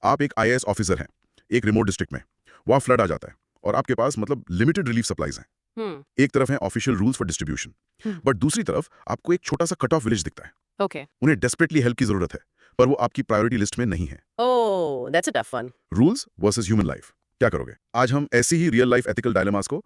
आप एक IAS officer हैं, एक रिमोट डिस्ट्रिक्ट में, वहाँ फ्लड आ जाता है और आपके पास मतलब लिमिटेड रिलीफ सप्लाईज हैं। एक तरफ है official rules for distribution, but दूसरी तरफ आपको एक छोटा सा कट ऑफ विलेज दिखता है। ओके। उन्हें डेस्परेटली हेल्प की जरूरत है, पर वो आपकी प्रायोरिटी लिस्ट में नहीं है। Oh, that's a tough one. Rules versus human life, क्या करोगे? आज हम ऐसी ही रियल लाइफ एथिकल डायलेमास को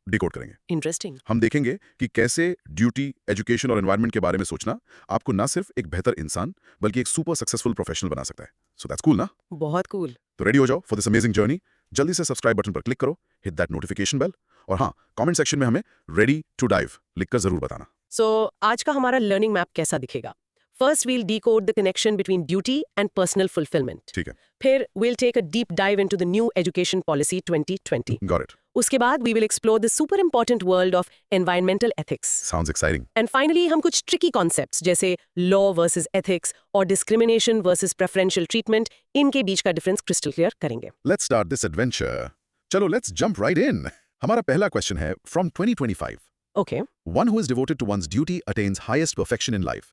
डिकोड करेंगे। इंटरेस्टिंग। हम देखेंगे कि कैसे ड्यूटी, एजुकेशन और एनवायरनमेंट के बारे में सोचना आपको ना सिर्फ एक बेहतर इंसान बल्कि एक सुपर सक्सेसफुल प्रोफेशनल बना सकता है। सो दैट्स कूल ना? बहुत कूल। तो रेडी हो जाओ फॉर दिस अमेजिंग जर्नी। जल्दी से सब्सक्राइब बटन पर क्लिक करो, हिट दैट नोटिफिकेशन बेल, और हाँ, कमेंट सेक्शन में हमें रेडी टू डाइव लिखकर जरूर बताना। सो आज का हमारा लर्निंग मैप कैसा दिखेगा? First we'll decode the connection between duty and personal fulfilment. ठीक है, फिर we'll take a deep dive into the new education policy 2020. Got it. उसके बाद we will explore the super important world of environmental ethics. Sounds exciting. And finally हम कुछ tricky concepts जैसे law versus ethics और discrimination versus preferential treatment, इनके बीच का difference crystal clear करेंगे। Let's start this adventure. चलो लेट्स जंप राइट इन। हमारा पहला क्वेश्चन है from 2025। Okay. One who is devoted to one's duty attains highest perfection in life.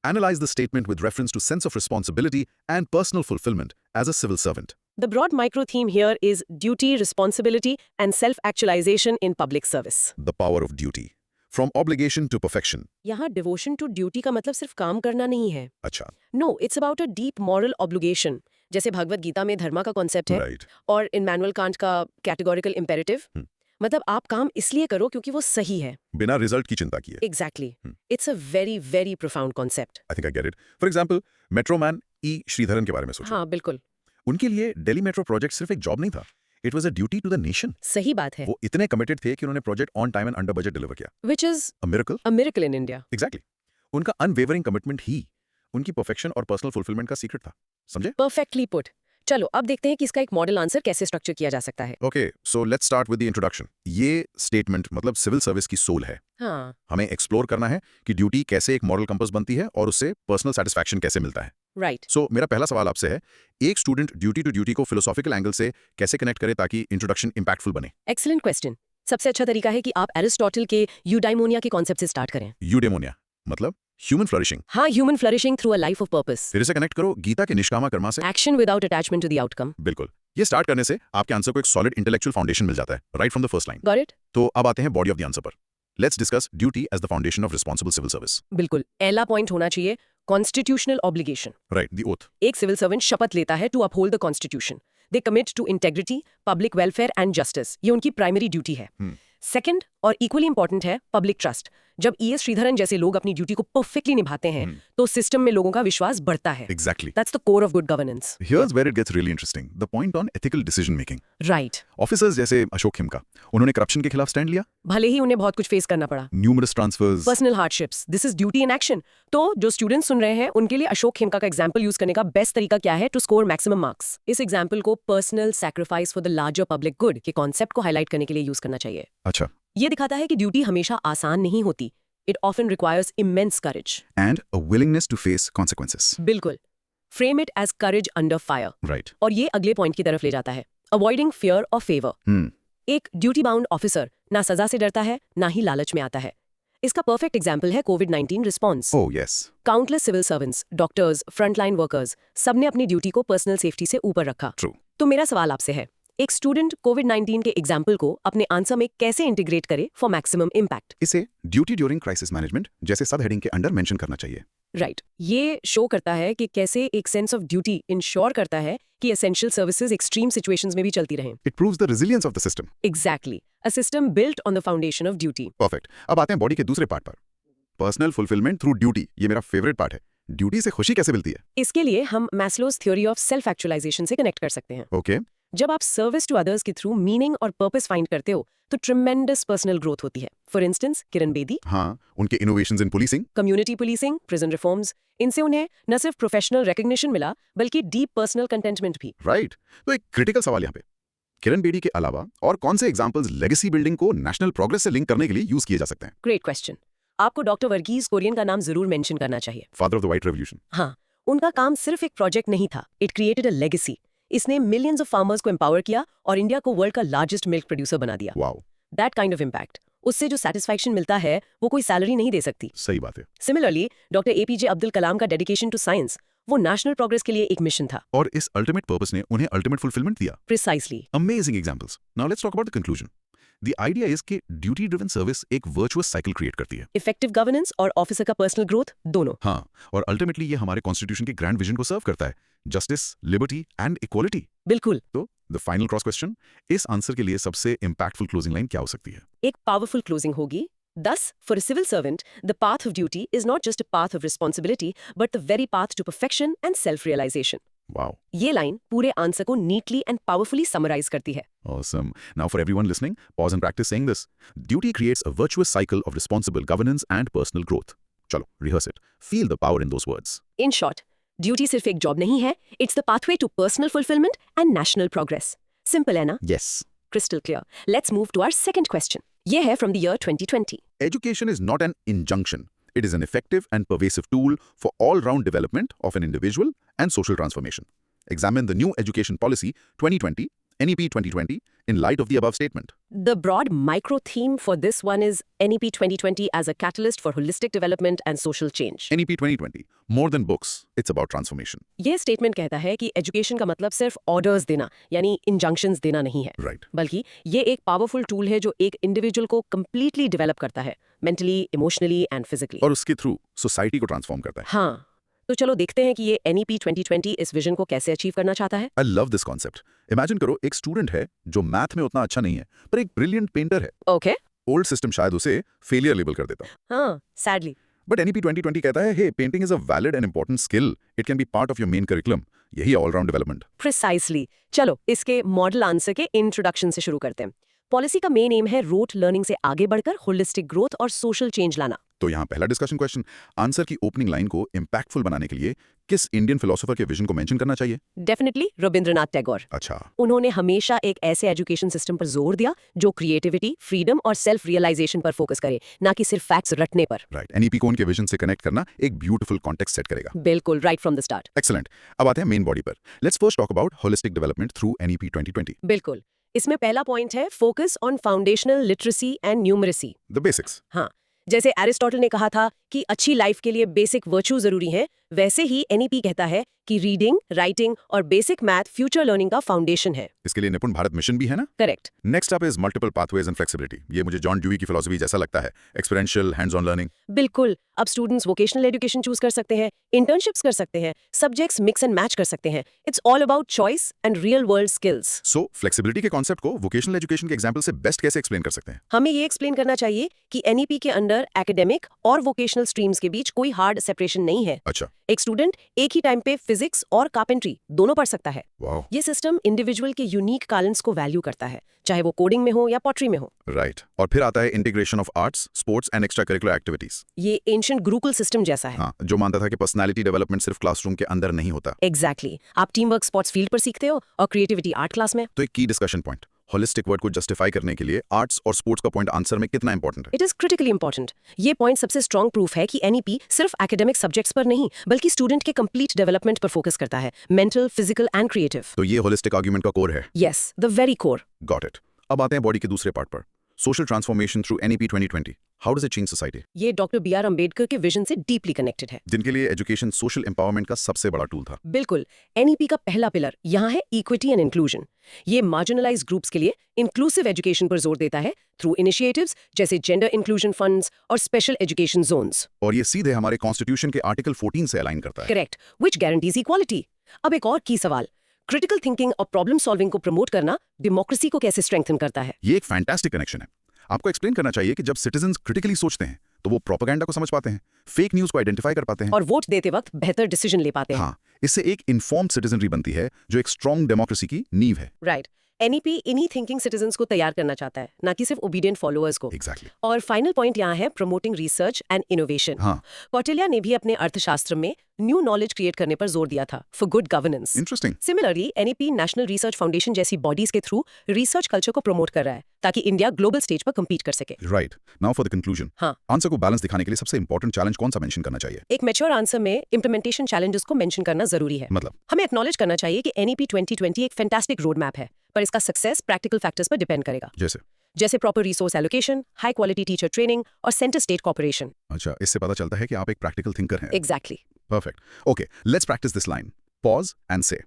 Analyze the statement with reference to sense of responsibility and personal fulfillment as a civil servant. The broad micro theme here is duty, responsibility and self-actualization in public service. The power of duty. From obligation to perfection. यहाँ devotion to duty का मतलब सिर्फ काम करना नहीं है। अच्छा, No, it's about a deep moral obligation. जैसे भगवत गीता में धर्मा का कॉन्सेप्ट है राइट। और इमैनुअल कांट का कैटेगोरिकल इम्पेरेटिव। मतलब आप काम इसलिए करो क्योंकि वो सही है। बिना रिजल्ट की चिंता किए। Exactly. It's a very very profound concept. I think I get it. For example, metroman E Sreedharan के बारे में सोचो। हाँ बिल्कुल। उनके लिए दिल्ली मेट्रो प्रोजेक्ट सिर्फ एक जॉब नहीं था, it was a duty to the nation. सही बात है। वो इतने कमिटेड थे कि उन्होंने project on time and under budget deliver किया। Which is a miracle. A miracle in India. Exactly. उनका अनवेवरिंग कमिटमेंट ही उनकी परफेक्शन और पर्सनल फुलफिलमेंट का सीक्रेट था। समझे? Perfectly put. चलो अब देखते हैं कि इसका एक मॉडल आंसर कैसे स्ट्रक्चर किया जा सकता है। Okay, so let's start with the introduction. ये स्टेटमेंट मतलब सिविल सर्विस की सोल है। हाँ हमें एक्सप्लोर करना है कि ड्यूटी कैसे एक मॉरल कंपास बनती है और उससे पर्सनल सेटिस्फैक्शन कैसे मिलता है। राइट। सो मेरा पहला सवाल आपसे है, एक स्टूडेंट ड्यूटी टू ड्यूटी को फिलोसॉफिकल एंगल से कैसे कनेक्ट करे ताकि इंट्रोडक्शन इंपैक्टफुल बने? Excellent question. सबसे अच्छा तरीका है कि आप एरिस्टोटल के यूडाइमोनिया के कॉन्सेप्ट से स्टार्ट करें। यूडेमोनिया मतलब ह्यूमन फ्लरिशिंग। हाँ, human flourishing through a life of purpose. फिर इसे कनेक्ट करो गीता के निष्कामा कर्मा से। Action without attachment to the outcome. बिल्कुल। ये स्टार्ट करने से आपके आंसर को एक सॉलिड इंटेलेक्चुअल फाउंडेशन मिल जाता है right from the first line. Got it? तो अब आते हैं बॉडी ऑफ द आंसर पर। Let's discuss duty as the foundation of responsible civil service. बिल्कुल। पहला पॉइंट होना चाहिए constitutional obligation. Right, the oath. एक सिविल सर्वेंट शपथ लेता है to uphold the constitution. They commit to integrity, public welfare and justice. ये उनकी प्राइमरी ड्यूटी है। सेकंड और इक्वली इंपॉर्टेंट है पब्लिक ट्रस्ट। जब ईएस श्रीधरन जैसे लोग अपनी ड्यूटी को परफेक्टली निभाते हैं तो सिस्टम में लोगों का विश्वास बढ़ता है। Exactly. That's the core of good governance. Here's where it gets really interesting, the point on ethical decision making. Right. Officers जैसे अशोक खेमका, उन्होंने करप्शन के खिलाफ स्टैंड लिया। भले ही उन्हें बहुत कुछ फेस करना पड़ा, numerous transfers, personal hardships. This is duty in action. तो जो स्टूडेंट्स सुन रहे हैं उनके लिए अशोक खेमका का एग्जांपल यूज करने का बेस्ट तरीका क्या है टू स्कोर मैक्सिमम मार्क्स? इस एग्जांपल को personal sacrifice for the larger public good के कॉन्सेप्ट को हाईलाइट करने के लिए यूज करना चाहिए। अच्छा। ये दिखाता है कि ड्यूटी हमेशा आसान नहीं होती। It often requires immense courage and a willingness to face consequences. बिल्कुल। Frame it as courage under fire. Right. और ये अगले पॉइंट की तरफ ले जाता है, अवॉइडिंग फियर ऑफ फेवर। एक ड्यूटी बाउंड ऑफिसर ना सजा से डरता है ना ही लालच में आता है। इसका परफेक्ट एग्जाम्पल है कोविड-19 response. Oh yes. Countless civil servants, doctors, frontline workers, सबने अपनी ड्यूटी को पर्सनल सेफ्टी से ऊपर रखा। ट्रू। तो मेरा सवाल आपसे है, एक स्टूडेंट कोविड-19 के एग्जाम्पल को अपने आंसर में कैसे इंटीग्रेट करे फॉर मैक्सिमम इम्पैक्ट? इसे ड्यूटी ड्यूरिंग क्राइसिस मैनेजमेंट जैसे सब हेडिंग के अंडर मेंशन करना चाहिए। राइट। ये शो करता है कि कैसे एक सेंस ऑफ ड्यूटी इंश्योर करता है कि एसेंशियल सर्विसेज एक्सट्रीम सिचुएशंस में भी चलती रहें। It proves the resilience of the system. Exactly, a system built on the foundation of duty. Perfect. अब आते हैं बॉडी के दूसरे पार्ट पर, पर्सनल फुलफिलमेंट थ्रू ड्यूटी। ये मेरा फेवरेट पार्ट है। ड्यूटी से खुशी कैसे मिलती है? इसके लिए हम Maslow's theory of self actualisation से कनेक्ट कर सकते हैं। ओके। जब आप सर्विस टू अदर्स के थ्रू मीनिंग और पर्पस फाइंड करते हो तो ट्रिमेंडस पर्सनल ग्रोथ होती है। फॉर इंस्टेंस किरण बेदी, हाँ, उनके innovations in policing, community policing, prison reforms, इनसे उन्हें न सिर्फ प्रोफेशनल रिकॉग्निशन मिला बल्कि डीप पर्सनल कंटेंटमेंट भी। राइट। तो एक क्रिटिकल सवाल यहाँ पे, किरण बेदी के अलावा और कौन से एग्जांपल्स लेगेसी बिल्डिंग को नेशनल प्रोग्रेस से लिंक करने के लिए यूज किए जा सकते हैं? Great question. आपको डॉक्टर वर्गीज कुरियन का नाम जरूर मेंशन करना चाहिए। Father of the white revolution. हाँ, उनका काम सिर्फ एक प्रोजेक्ट नहीं था, इट क्रिएटेड अ लेगेसी। इसने मिलियंस ऑफ फार्मर्स को एम्पावर किया और इंडिया को वर्ल्ड का लार्जेस्ट मिल्क प्रोड्यूसर बना दिया। Wow. That kind of impact, उससे जो सेटिस्फैक्शन मिलता है वो कोई सैलरी नहीं दे सकती। सही बात है। Similarly doctor APJ Abdul Kalam का डेडिकेशन टू साइंस वो नेशनल प्रोग्रेस के लिए एक मिशन था। और इस अल्टीमेट पर्पस ने उन्हें अल्टीमेट फुलफिलमेंट दिया। Precisely. Amazing examples. Now let's talk about the conclusion. The idea is कि ड्यूटी ड्रिवन सर्विस एक वर्चुअस साइकिल क्रिएट करती है। इफेक्टिव गवर्नेंस और ऑफिसर का पर्सनल ग्रोथ दोनों। हाँ, और अल्टीमेटली ये हमारे कॉन्स्टिट्यूशन के ग्रैंड विजन को सर्व करता है, जस्टिस, लिबर्टी एंड इक्वालिटी। बिल्कुल। तो द फाइनल क्रॉस क्वेश्चन, इस आंसर के लिए सबसे इंपैक्टफुल क्लोजिंग लाइन क्या हो सकती है? एक पावरफुल क्लोजिंग होगी, Thus, for a civil servant, the path of duty is not just a path of responsibility, but the very path to perfection and self-realization. Wow. ये लाइन पूरे answer को neatly and powerfully summarize करती है। Awesome. Now for everyone listening, pause and practice saying this. Duty creates a virtuous cycle of responsible governance and personal growth. Chalo, rehearse it. Feel the power in those words. In short, duty सिर्फ एक job नहीं है, it's the pathway to personal fulfillment and national progress. Simple है ना? Yes. Crystal clear. Let's move to our second question. ये है from the year 2020. Education is not an injunction. It is an effective and pervasive tool for all-round development of an individual and social transformation. Examine the new education policy 2020, NEP 2020, in light of the above statement. The broad micro theme for this one is NEP 2020 as a catalyst for holistic development and social change. NEP 2020, more than books, it's about transformation. ये statement कहता है कि education का मतलब सिर्फ orders देना यानी injunctions देना नहीं है, Right. बल्कि ये एक पावरफुल टूल है जो एक इंडिविजुअल को कंप्लीटली डेवलप करता है, मेंटली, इमोशनली एंड फिजिकली। और उसके थ्रू सोसाइटी को ट्रांसफॉर्म करता है। हाँ, तो चलो देखते हैं कि ये NEP 2020 इस विजन को कैसे अचीव करना चाहता है। I love this concept. Imagine करो एक स्टूडेंट है जो मैथ में उतना अच्छा नहीं है, पर एक ब्रिलियंट पेंटर है। ओके। ओल्ड सिस्टम शायद उसे फेलियर लेबल कर देता। हाँ, सैडली। बट NEP 2020 कहता है, hey, painting is a valid and important skill. It can be part of your main curriculum. यही ऑलराउंड डेवलपमेंट। प्रिसाइसली। चलो इसके मॉडल आंसर के इंट्रोडक्शन से शुरू करते हैं। पॉलिसी का मेन एम है रोट लर्निंग से आगे बढ़कर होलिस्टिक ग्रोथ और सोशल चेंज लाना। तो यहाँ पहला डिस्कशन क्वेश्चन, आंसर की ओपनिंग लाइन को इंपैक्टफुल बनाने के लिए किस इंडियन फिलोसोफर के विजन को मेंशन करना चाहिए? डेफिनेटली रविंद्रनाथ टैगोर। अच्छा। उन्होंने हमेशा एक ऐसे एजुकेशन सिस्टम पर जोर दिया जो क्रिएटिविटी, फ्रीडम और सेल्फ रियलाइजेशन पर फोकस करे, ना कि सिर्फ फैक्ट्स रटने पर। राइट। NEP को उनके विजन से कनेक्ट करना एक ब्यूटीफुल कॉन्टेक्स्ट सेट करेगा। बिल्कुल, right from the start. Excellent. अब आते हैं मेन बॉडी पर। Let's first talk about holistic development through NEP 2020। बिल्कुल, इसमें पहला पॉइंट है focus on foundational literacy and numeracy. The basics. हाँ, जैसे एरिस्टोटल ने कहा था कि अच्छी लाइफ के लिए बेसिक वर्च्यू जरूरी है, वैसे ही NEP कहता है कि रीडिंग, राइटिंग और बेसिक मैथ फ्यूचर लर्निंग का फाउंडेशन है। इसके लिए निपुण भारत मिशन भी है ना? Correct. Next up is multiple pathways and flexibility. ये मुझे जॉन ड्यूई की फिलॉसफी जैसा लगता है, एक्सपेरिएंशियल, हैंड्स ऑन लर्निंग। बिल्कुल, अब स्टूडेंट्स वोकेशनल एजुकेशन चूज कर सकते हैं, इंटर्नशिप्स कर सकते हैं, सब्जेक्ट्स मिक्स एंड मैच कर सकते हैं। It's all about choice and real world skills. So flexibility के कॉन्सेप्ट को वोकेशनल एजुकेशन के एग्जांपल से बेस्ट कैसे एक्सप्लेन कर सकते हैं? हमें ये एक्सप्लेन करना चाहिए कि NEP के अंडर एकेडमिक और वोकेशनल स्ट्रीम्स के बीच कोई हार्ड सेपरेशन नहीं है। अच्छा। एक स्टूडेंट एक ही टाइम पे फिजिक्स और कारपेंट्री दोनों पढ़ सकता है। वाओ। ये सिस्टम इंडिविजुअल के यूनिक टैलेंट्स को वैल्यू करता है, चाहे वो कोडिंग में हो या पॉटरी में हो। राइट। और फिर आता है integration of arts, sports and extra curricular activities. ये एंशिएंट गुरुकुल सिस्टम जैसा है। हाँ, जो मानता था कि पर्सनालिटी डेवलपमेंट सिर्फ क्लासरूम के अंदर नहीं होता। एग्जैक्टली। आप टीम वर्क स्पोर्ट्स फील्ड पर सीखते हो और क्रिएटिविटी आर्ट क्लास में। तो एक की डिस्कशन पॉइंट, होलिस्टिक वर्ड को जस्टिफाई करने के लिए आर्ट्स और स्पोर्ट्स का पॉइंट आंसर में कितना इंपॉर्टेंट है? It is critically important. ये पॉइंट सबसे स्ट्रॉन्ग प्रूफ है कि NEP सिर्फ एकेडमिक सब्जेक्ट्स पर नहीं बल्कि स्टूडेंट के कंप्लीट डेवलपमेंट पर फोकस करता है, मेंटल, फिजिकल एंड क्रिएटिव। तो ये होलिस्टिक आर्गुमेंट का कोर है। Yes, the very core. Got it. अब आते हैं बॉडी के दूसरे पार्ट पर, social transformation through NEP 2020। How does it change society? ये डॉक्टर BR अम्बेडकर के विजन से डीपली कनेक्टेड है, जिनके लिए एजुकेशन सोशल एम्पावरमेंट का सबसे बड़ा टूल था। बिल्कुल। NEP का पहला पिलर यहाँ है इक्विटी एंड इंक्लूजन। ये मार्जिनलाइज्ड ग्रुप्स के लिए इंक्लूसिव एजुकेशन पर जोर देता है थ्रू इनिशिएटिव्स जैसे जेंडर इंक्लूजन फंड्स और स्पेशल एजुकेशन जोन्स। और ये सीधे हमारे कॉन्स्टिट्यूशन के आर्टिकल 14 से अलाइन करता है। Correct, which guarantees equality. अब एक और की सवाल, क्रिटिकल थिंकिंग और प्रॉब्लम सॉल्विंग को प्रमोट करना डेमोक्रेसी को कैसे स्ट्रेंथन करता है? ये एक फैंटास्टिक कनेक्शन है। आपको एक्सप्लेन करना चाहिए कि जब सिटीजंस क्रिटिकली सोचते हैं तो वो प्रोपेगेंडा को समझ पाते हैं, फेक न्यूज को आइडेंटिफाई कर पाते हैं और वोट देते वक्त बेहतर डिसीजन ले पाते हैं। हाँ, इससे एक इन्फॉर्म्ड सिटीजनरी बनती है जो एक स्ट्रॉन्ग डेमोक्रेसी की नींव है। राइट। NEP इन्हीं थिंकिंग सिटीजंस को तैयार करना चाहता है, ना कि सिर्फ ओबीडिएंट फॉलोअर्स को। एग्जैक्टली। और फाइनल पॉइंट यहाँ है प्रमोटिंग रिसर्च एंड इनोवेशन। हाँ। कौटिल्य ने भी अपने अर्थशास्त्र में न्यू नॉलेज क्रिएट करने पर जोर दिया था for good governance. Interesting. Similarly NEP national research foundation जैसी बॉडीज के थ्रू रिसर्च कल्चर को प्रमोट कर रहा है ताकि इंडिया ग्लोबल स्टेज पर कम्पीट कर सके। Right. Now for the conclusion. हाँ। आंसर को बैलेंस दिखाने के लिए सबसे इंपॉर्टेंट चैलेंज कौन सा मेंशन करना चाहिए? एक मैच्योर आंसर में इंप्लीमेंटेशन चैलेंजेस को मेंशन करना जरूरी है। मतलब? हमें एक्नॉलेज करना चाहिए कि NEP 2020 एक फैंटास्टिक रोड मैप है, पर इसका सक्सेस प्रैक्टिकल फैक्टर्स पर डिपेंड करेगा। जैसे? जैसे proper resource allocation, high quality teacher training और सेंटर स्टेट कॉपरेशन। अच्छा, इससे पता चलता है कि आप एक प्रैक्टिकल थिंकर हैं। Exactly. Perfect. Okay, let's practice this line. Pause and say.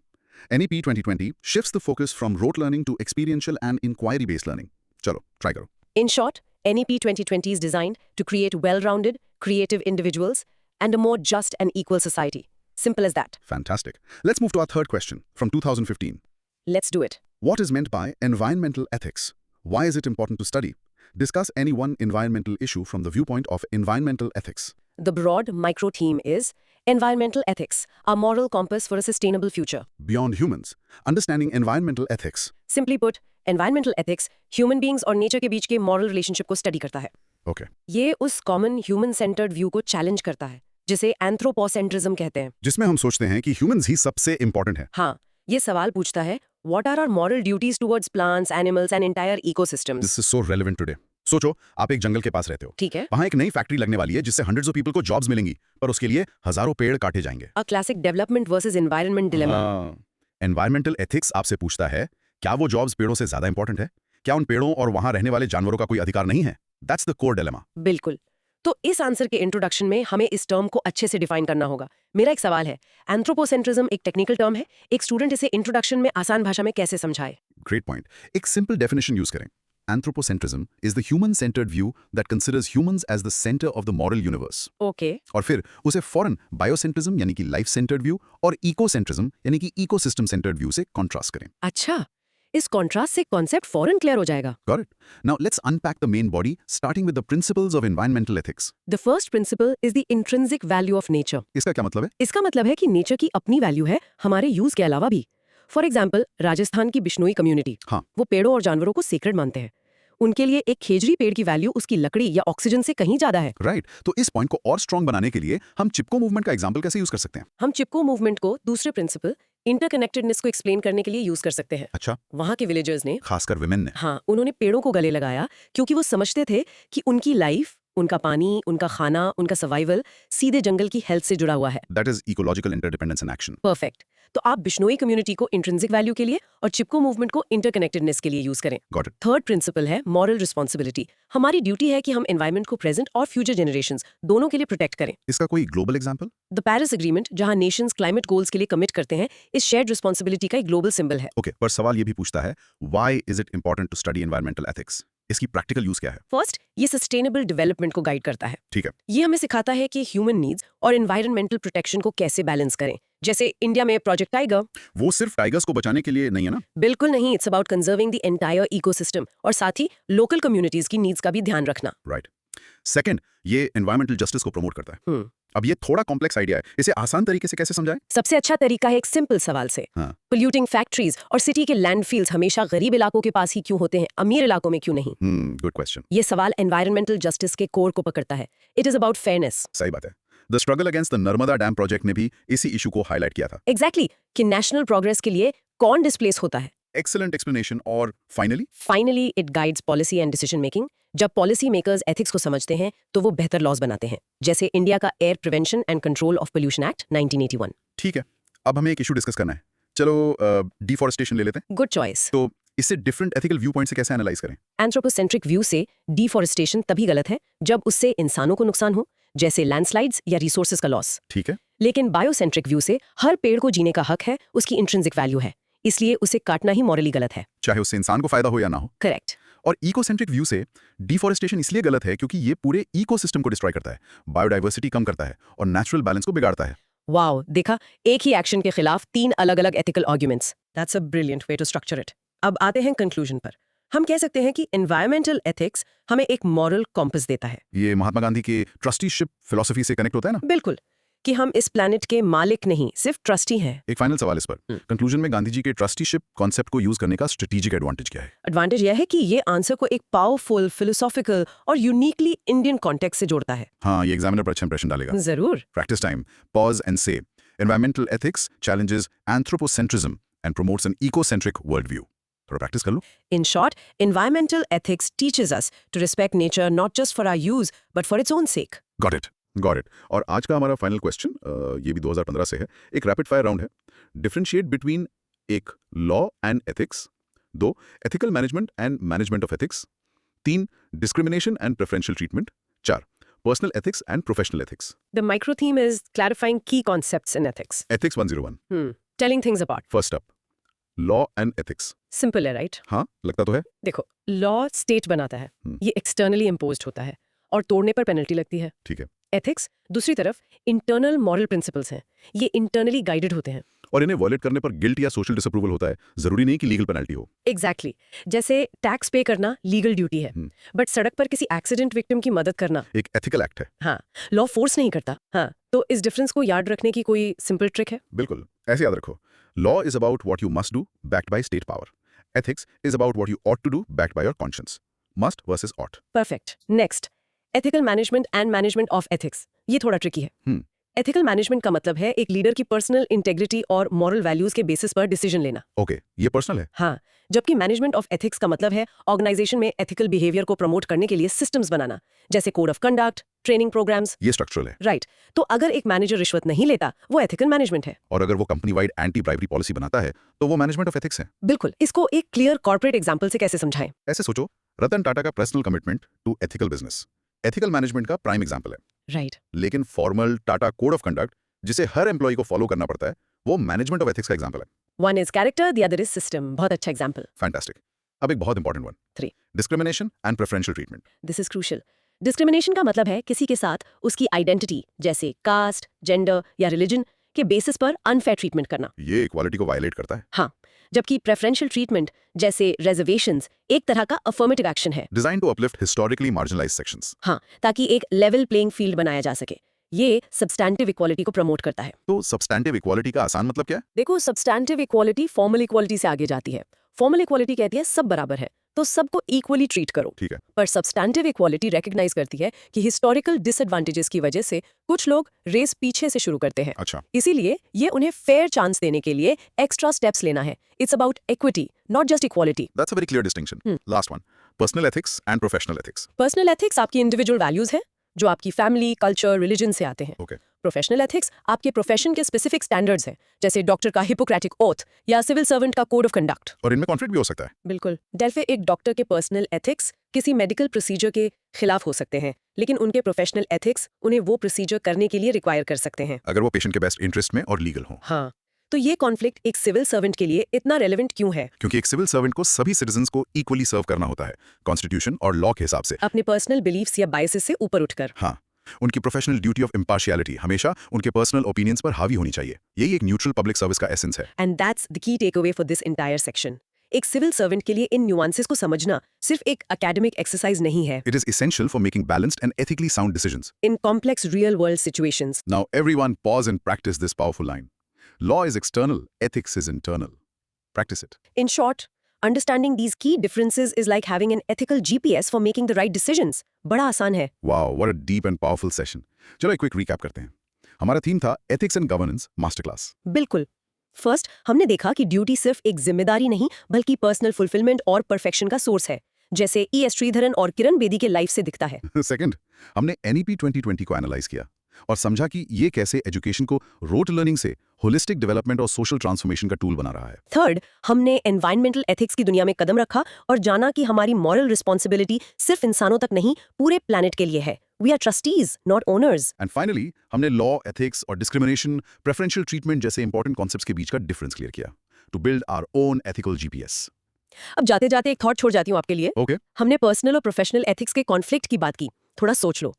NEP 2020 shifts the focus from rote learning to experiential and inquiry-based learning. चलो, try करो. In short, NEP 2020 is designed to create well-rounded, creative individuals and a more just and equal society. Simple as that. Fantastic. Let's move to our third question from 2015. Let's do it. What is meant by environmental ethics? Why is it important to study? Discuss any one environmental issue from the viewpoint of environmental ethics. The broad micro theme is environmental ethics, our moral compass for a sustainable future. Beyond humans, understanding environmental ethics. Simply put, environmental ethics human beings और nature के बीच के moral relationship को study करता है। Okay. ये उस common human centered view को challenge करता है, जिसे anthropocentrism कहते हैं। जिसमें हम सोचते हैं कि humans ही सबसे important है। हाँ, ये सवाल पूछता है, what are our moral duties towards plants, animals and entire ecosystems? This is so relevant today. सोचो, आप एक जंगल के पास रहते हो। ठीक है। वहाँ एक नई फैक्ट्री लगने वाली है जिससे hundreds of people को jobs मिलेंगी, पर उसके लिए हजारों पेड़ काटे जाएंगे। A classic development versus environment dilemma. Environmental ethics आपसे पूछता है, क्या वो jobs पेड़ों से ज्यादा important है? क्या उन पेड़ों और वहाँ रहने वाले जानवरों का कोई अधिकार नहीं है? That's the core dilemma. बिल्कुल। तो इस आंसर के इंट्रोडक्शन में हमें इस टर्म को अच्छे से डिफाइन करना होगा। मेरा एक सवाल है, एंथ्रोपोसेंट्रिज्म एक टेक्निकल टर्म है, एक स्टूडेंट इसे इंट्रोडक्शन में आसान भाषा में कैसे समझाए? Great point. एक simple definition use करें. Anthropocentrism is the human-centered view that considers humans as the center of the moral universe. Okay. और फिर उसे फौरन बायोसेंट्रिज्म यानी कि लाइफ-सेंटर्ड व्यू और इकोसेंट्रिज्म यानी कि इकोसिस्टम-सेंटर्ड व्यू से कॉन्ट्रास्ट करें. अच्छा, इस कॉन्ट्रास्ट से कॉन्सेप्ट फौरन क्लियर हो जाएगा। Got it? Now let's unpack the main body, starting with the principles of environmental ethics. The first principle is the intrinsic value of nature. इसका क्या मतलब है? इसका मतलब है कि नेचर की अपनी वैल्यू है हमारे यूज के अलावा भी। फॉर एग्जाम्पल, राजस्थान की बिश्नोई कम्युनिटी, हाँ. वो पेड़ों और जानवरों को सेक्रेड मानते हैं। उनके लिए एक खेजड़ी पेड़ की वैल्यू उसकी लकड़ी या ऑक्सीजन से कहीं ज्यादा है। राइट. तो इस पॉइंट को और स्ट्रॉन्ग बनाने के लिए हम चिपको मूवमेंट का एग्जांपल कैसे यूज कर सकते हैं? हम चिपको मूवमेंट को दूसरे प्रिंसिपल इंटरकनेक्टेडनेस को एक्सप्लेन करने के लिए यूज कर सकते हैं। अच्छा. वहाँ के विलेजर्स ने, खासकर विमेन ने. हाँ, उन्होंने पेड़ों को गले लगाया क्योंकि वो समझते थे कि उनकी लाइफ, उनका पानी, उनका खाना, उनका सर्वाइवल सीधे जंगल की हेल्थ से जुड़ा हुआ है। That is ecological interdependence in action. Perfect. तो आप बिश्नोई कम्युनिटी को इंट्रिंसिक वैल्यू के लिए और चिपको मूवमेंट को इंटरकनेक्टेडनेस के लिए यूज करें। Got it. थर्ड प्रिंसिपल है मॉरल रिस्पॉन्सिबिलिटी। हमारी ड्यूटी है कि हम एनवायरनमेंट को प्रेजेंट और फ्यूचर जनरेशंस दोनों के लिए प्रोटेक्ट करें। इसका कोई global example? The Paris agreement, जहां नेशंस क्लाइमेट गोल्स के लिए कमिट करते हैं, इस शेयर्ड रिस्पॉन्सिबिलिटी का एक ग्लोबल सिंबल है। ओके, पर सवाल ये भी पूछता है, why is it important to study environmental ethics? इसकी प्रैक्टिकल यूज क्या है? फर्स्ट, ये सस्टेनेबल डेवलपमेंट को गाइड करता है। ठीक है. ये हमें सिखाता है कि ह्यूमन नीड्स और एनवायरमेंटल प्रोटेक्शन को कैसे बैलेंस करें। जैसे इंडिया में प्रोजेक्ट टाइगर। वो सिर्फ टाइगर्स को बचाने के लिए नहीं है ना? बिल्कुल नहीं, it's about conserving the entire ecosystem और साथ ही लोकल कम्युनिटीज की नीड्स का भी ध्यान रखना। राइट. सेकंड, ये एनवायरमेंटल जस्टिस को प्रमोट करता है. अब ये थोड़ा कॉम्प्लेक्स आइडिया है, इसे आसान तरीके से कैसे समझाएं? सबसे अच्छा तरीका है एक सिंपल सवाल से। हाँ. पोल्यूटिंग फैक्ट्रीज और सिटी के लैंडफिल्स हमेशा गरीब इलाकों के पास ही क्यों होते हैं, अमीर इलाकों में क्यों नहीं? Good question. ये सवाल एनवायरमेंटल जस्टिस के कोर को पकड़ता है। It is about fairness. सही बात है. The struggle against the Narmada dam project ने भी इसी इशू को हाईलाइट किया था. एग्जैक्टली, कि नेशनल प्रोग्रेस के लिए कौन डिस्प्लेस होता है। Excellent explanation. और finally it guides policy and decision making. जब पॉलिसी मेकर्स एथिक्स को समझते हैं तो वो बेहतर लॉज बनाते हैं, जैसे इंडिया का air prevention and control of pollution act 1981। ठीक है, अब हमें एक इशू डिस्कस करना है. चलो डिफॉरेस्टेशन ले लेते हैं. Good choice. तो इसे डिफरेंट एथिकल व्यू पॉइंट से कैसे एनालाइज करें? एंथ्रोपोसेंट्रिक व्यू से डिफॉरेस्टेशन तभी गलत है जब उससे इंसानों को नुकसान हो, जैसे लैंडस्लाइड्स या रिसोर्सेज का लॉस। ठीक है. लेकिन बायोसेंट्रिक व्यू से हर पेड़ को जीने का हक है, उसकी इंट्रिंसिक वैल्यू है, इसलिए उसे काटना ही मॉरली गलत है। चाहे उससे इंसान को फायदा हो या ना हो. करेक्ट। और इकोसेंट्रिक व्यू से डिफॉरेस्टेशन इसलिए गलत है क्योंकि ये पूरे इकोसिस्टम को डिस्ट्रॉय करता है, बायोडाइवर्सिटी कम करता है और नेचुरल बैलेंस को बिगाड़ता है. वाओ, देखा, एक ही एक्शन के खिलाफ 3 अलग-अलग ethical arguments. That's a brilliant way to structure it. अब आते हैं कंक्लूजन पर। हम कह सकते हैं कि एनवायरमेंटल एथिक्स हमें एक मॉरल कॉम्पस देता है। ये महात्मा गांधी के ट्रस्टीशिप फिलॉसफी से कनेक्ट होता है ना? बिल्कुल, कि हम इस प्लैनेट के मालिक नहीं, सिर्फ ट्रस्टी हैं। एक फाइनल सवाल इस पर। कंक्लूजन में गांधी जी के ट्रस्टीशिप कॉन्सेप्ट को यूज करने का स्ट्रेटेजिक एडवांटेज क्या है? एडवांटेज यह है कि ये आंसर को एक पावरफुल, फिलोसॉफिकल और यूनिकली इंडियन कॉन्टेक्स्ट से जोड़ता है। हाँ, ये एग्जामिनर पर अच्छा इंप्रेशन डालेगा. जरूर। Practice time. Pause and say. Environmental ethics challenges anthropocentrism and promotes an ecocentric worldview. थोड़ा प्रैक्टिस कर लो. In short, environmental ethics teaches us to respect nature not just for our use, but for its own sake. Got it. Got it. और आज का हमारा final question ये भी 2015 से है. एक रैपिड फायर राउंड है. डिफरेंशिएट बिटवीन एक law and ethics, 2 ethical management and management of ethics, 3. Discrimination and preferential treatment. 4. Personal ethics and professional ethics. The micro theme is clarifying key concepts in ethics. Ethics 101. Telling things apart. First up, law and ethics. Simple है, right? हाँ, लगता तो है. देखो, law state बनाता है, ये externally imposed होता है और तोड़ने पर पेनल्टी लगती है. ठीक है. एथिक्स दूसरी तरफ इंटरनल मॉरल प्रिंसिपल्स हैं, ये इंटरनली गाइडेड होते हैं. और इन्हें वॉयलेट करने पर गिल्ट या सोशल डिसअप्रूवल होता है. जरूरी नहीं कि लीगल पेनल्टी हो. एग्जैक्टली जैसे टैक्स पे करना लीगल ड्यूटी है, बट सड़क पर किसी एक्सीडेंट विक्टिम की मदद करना, एक एथिकल एक्ट है. हाँ, लॉ फोर्स नहीं करता. हाँ, तो इस डिफरेंस को याद रखने की कोई सिंपल ट्रिक है? बिल्कुल, ऐसे याद रखो. Law is about what you must do backed by state power. Ethics is about what you ought to do backed by your conscience. Must versus ought. Perfect. Next, ethical management and management of ethics. ये थोड़ा tricky है. Ethical management का मतलब है एक leader की personal integrity और moral values के बेसिस पर डिसीजन लेना. ओके, ये पर्सनल है. हाँ, जबकि मैनेजमेंट ऑफ एथिक्स का मतलब है ऑर्गेनाइजेशन में एथिकल बिहेवियर को प्रमोट करने के लिए सिस्टम्स बनाना, जैसे code of conduct, training programmes. ये स्ट्रक्चरल है. राइट. तो अगर एक मैनेजर रिश्वत नहीं लेता, वो एथिकल मैनेजमेंट है. और अगर वो कंपनी वाइड एंटी ब्राइवरी पॉलिसी बनाता है तो वो मैनेजमेंट ऑफ एथिक्स है. बिल्कुल. इसको एक क्लियर कॉर्पोरेट एग्जांपल से कैसे समझाएं? ऐसे सोचो, रतन टाटा का personal commitment to ethical business ethical management का प्राइम एग्जांपल है. राइट. लेकिन formal Tata code of conduct जिसे हर एम्प्लॉय को फॉलो करना पड़ता है, वो मैनेजमेंट ऑफ एथिक्स का एग्जांपल है. One is character, the other is system. बहुत अच्छा एग्जांपल. फैंटास्टिक. अब एक बहुत important one. 3. Discrimination and preferential treatment. This is crucial. Discrimination का मतलब है किसी के साथ उसकी आइडेंटिटी जैसे कास्ट, जेंडर या रिलीजन के बेसिस पर अनफेयर ट्रीटमेंट करना. ये इक्वालिटी को वायलेट करता है. हाँ, जबकि प्रेफरेंशियल ट्रीटमेंट जैसे रिजर्वेशंस एक तरह का अफर्मेटिव एक्शन है. Designed to uplift historically marginalised sections. हाँ, ताकि एक लेवल प्लेइंग फील्ड बनाया जा सके. ये सब्सटैंटिव इक्वालिटी को प्रमोट करता है. तो सब्सटैंटिव इक्वालिटी का आसान मतलब क्या है? देखो, सब्सटैंटिव इक्वालिटी फॉर्मल इक्वालिटी से आगे जाती है. फॉर्मल इक्वालिटी कहती है सब बराबर है, तो सबको इक्वली ट्रीट करो. ठीक है. पर सब्सटैंटिव इक्वालिटी रिकॉग्नाइज करती है कि हिस्टोरिकल डिसएडवांटेजेस की वजह से कुछ लोग रेस पीछे से शुरू करते हैं. अच्छा. इसीलिए ये उन्हें फेयर चांस देने के लिए एक्स्ट्रा स्टेप्स लेना है. It's about equity, not just equality. That's a very clear distinction. Last one, personal ethics and professional ethics. Personal ethics आपकी इंडिविजुअल वैल्यूज हैं जो आपकी फैमिली, कल्चर, रिलीजन से आते हैं. ओके. प्रोफेशनल एथिक्स आपके प्रोफेशन के स्पेसिफिक स्टैंडर्ड्स हैं, जैसे डॉक्टर का हिपोक्रेटिक ओथ या सिविल सर्वेंट का कोड ऑफ कंडक्ट. और इनमें कॉन्फ्लिक्ट भी हो सकता है. बिल्कुल. डेल्फे एक डॉक्टर के पर्सनल एथिक्स किसी मेडिकल प्रोसीजर के खिलाफ हो सकते हैं, लेकिन उनके प्रोफेशनल एथिक्स उन्हें वो प्रोसीजर करने के लिए रिक्वायर कर सकते हैं, अगर वो पेशेंट के बेस्ट इंटरेस्ट में और लीगल हो. हाँ. तो ये कॉन्फ्लिक्ट एक सिविल सर्वेंट के लिए इतना रेलेवेंट क्यों है? क्योंकि एक सिविल सर्वेंट को सभी सिटीजंस को इक्वली सर्व करना होता है, कॉन्स्टिट्यूशन और लॉ के हिसाब से. अपने पर्सनल बिलीफ्स या बायसेस से ऊपर उठकर. हाँ, उनकी प्रोफेशनल ड्यूटी ऑफ इम्पार्शियलिटी हमेशा उनके पर्सनल ओपिनियंस पर हावी होनी चाहिए. यही एक न्यूट्रल पब्लिक सर्विस का एसेंस है. And that's the key takeaway for this entire section. एक सिविल सर्वेंट के लिए इन न्यूआंसेस को समझना सिर्फ एक एकेडमिक एक्सरसाइज नहीं है. It is essential for making balanced and ethically sound decisions. In complex real world situations. Now everyone pause and practice this powerful line. Law is external, ethics is internal. Practice it. In short, understanding these key differences is like having an ethical GPS for making the right decisions. बड़ा आसान है. Wow, what a deep and powerful session. चलो एक quick recap करते हैं. हमारा theme था Ethics and Governance Masterclass. बिल्कुल. फर्स्ट, हमने देखा कि ड्यूटी सिर्फ एक जिम्मेदारी नहीं बल्कि पर्सनल फुलफिलमेंट और परफेक्शन का सोर्स है, जैसे E.S. श्रीधरन और किरण बेदी के लाइफ से दिखता है. सेकंड, हमने NEP 2020 को एनालाइज किया और समझा कि ये कैसे एजुकेशन को रोट लर्निंग से होलिस्टिक डेवलपमेंट और सोशल ट्रांसफॉर्मेशन का टूल बना रहा है. थर्ड, हमने एनवायरमेंटल एथिक्स की दुनिया में कदम रखा और जाना कि हमारी मॉरल रिस्पॉन्सिबिलिटी सिर्फ इंसानों तक नहीं, पूरे प्लैनेट के लिए है. We are trustees, not owners. And finally, हमने लॉ, एथिक्स और डिस्क्रिमिनेशन, प्रेफरेंशियल ट्रीटमेंट जैसे इंपॉर्टेंट कॉन्सेप्ट्स के बीच का डिफरेंस क्लियर किया to build our own ethical GPS. अब जाते जाते एक थॉट छोड़ जाती हूँ आपके लिए. ओके. हमने पर्सनल और प्रोफेशनल एथिक्स के कॉन्फ्लिक्ट की बात की. थोड़ा सोच लो.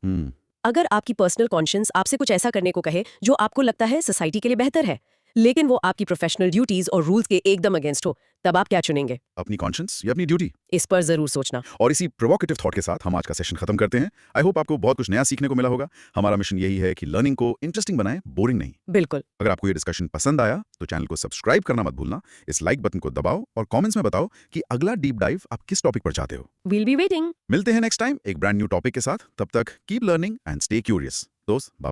अगर आपकी पर्सनल कॉन्शियंस आपसे कुछ ऐसा करने को कहे जो आपको लगता है सोसाइटी के लिए बेहतर है, लेकिन वो आपकी प्रोफेशनल ड्यूटीज और रूल्स के एकदम अगेंस्ट हो, तब आप क्या चुनेंगे? अपनी कॉन्शियंस या अपनी ड्यूटी? इस पर जरूर सोचना. और इसी प्रोवोकेटिव थॉट के साथ हम आज का सेशन खत्म करते हैं. आई होप आपको बहुत कुछ नया सीखने को मिला होगा. हमारा मिशन यही है कि लर्निंग को इंटरेस्टिंग बनाएं, बोरिंग नहीं. बिल्कुल. अगर आपको ये डिस्कशन पसंद आया तो चैनल को सब्सक्राइब करना मत भूलना. इस लाइक बटन को दबाओ और कमेंट्स में बताओ कि अगला डीप डाइव आप किस टॉपिक पर चाहते हो. We'll be waiting. मिलते हैं नेक्स्ट टाइम एक ब्रांड न्यू टॉपिक के साथ. तब तक keep learning and stay curious. दोस्त, बाय.